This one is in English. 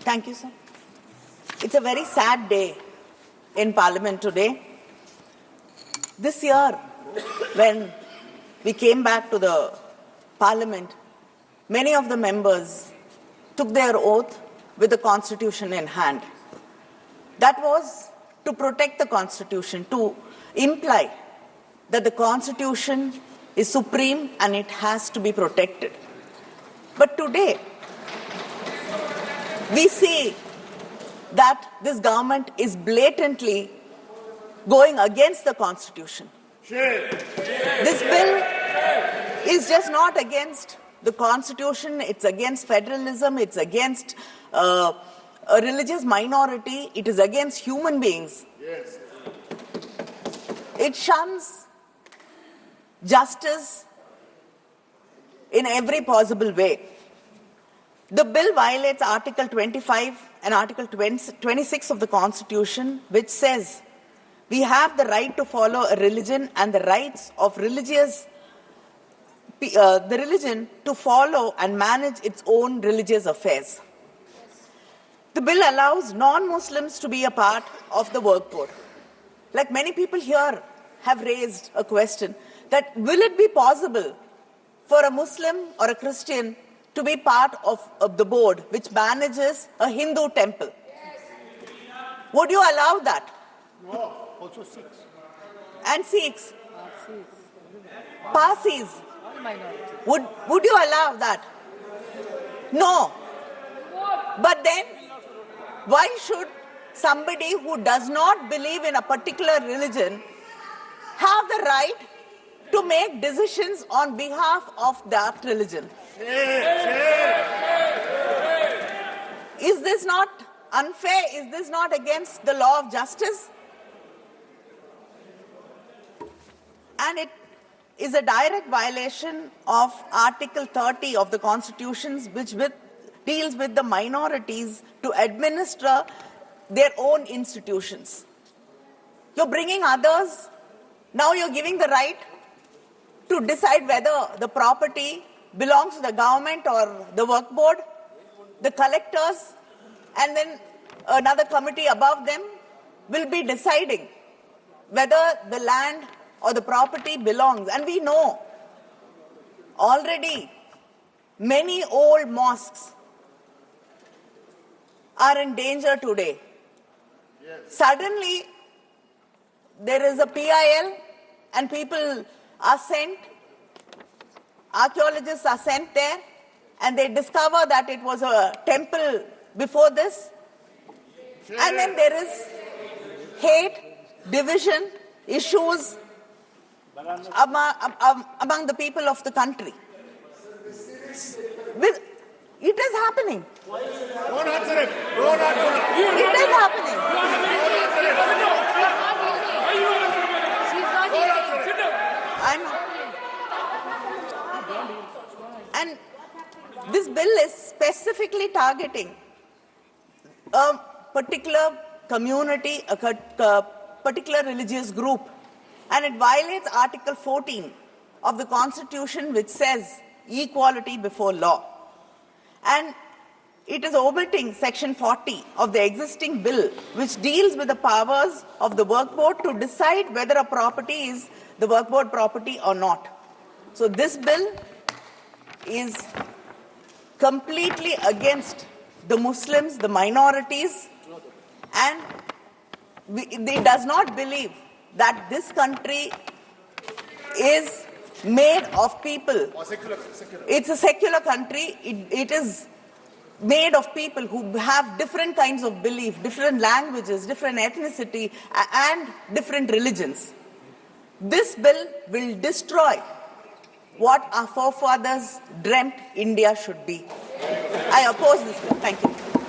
Thank you, sir. It's a very sad day in Parliament today. This year, when we came back to the Parliament, many of the members took their oath with the Constitution in hand. That was to protect the Constitution, to imply that the Constitution is supreme and it has to be protected. But today, we see that this government is blatantly going against the Constitution. This bill is just not against the Constitution, it's against federalism, it's against a religious minority, it is against human beings. Yes. It shuns justice in every possible way. The bill violates Article 25 and Article 26 of the Constitution, which says we have the right to follow a religion and the rights of the religion to follow and manage its own religious affairs. The bill allows non-Muslims to be a part of the work board. Like many people here have raised a question that will it be possible for a Muslim or a Christian to be part of the board which manages a Hindu temple? Yes. Would you allow that? No, also Sikhs. And Sikhs? Parsis? Would you allow that? No. But then, why should somebody who does not believe in a particular religion have the right to make decisions on behalf of that religion? Is this not unfair? Is this not against the law of justice? And it is a direct violation of Article 30 of the Constitution, which deals with the minorities to administer their own institutions. You're bringing others, now you're giving the right to decide whether the property belongs to the government or the work board, the collectors, and then another committee above them will be deciding whether the land or the property belongs. And we know already many old mosques are in danger today. Yes. Suddenly, there is a PIL and people are sent, archaeologists are sent there, and they discover that it was a temple before this. And then there is hate, division, issues among the people of the country. It is happening. Don't answer him. Don't answer him. It is happening. And this bill is specifically targeting a particular community, a particular religious group. And it violates Article 14 of the Constitution, which says equality before law. And it is omitting Section 40 of the existing bill, which deals with the powers of the work board to decide whether a property is the work board property or not. So this bill is completely against the Muslims, the minorities, and it does not believe that this country is made of people. Secular. It's a secular country. It is made of people who have different kinds of belief, different languages, different ethnicity, and different religions. This bill will destroy what our forefathers dreamt India should be. I oppose this bill. Thank you.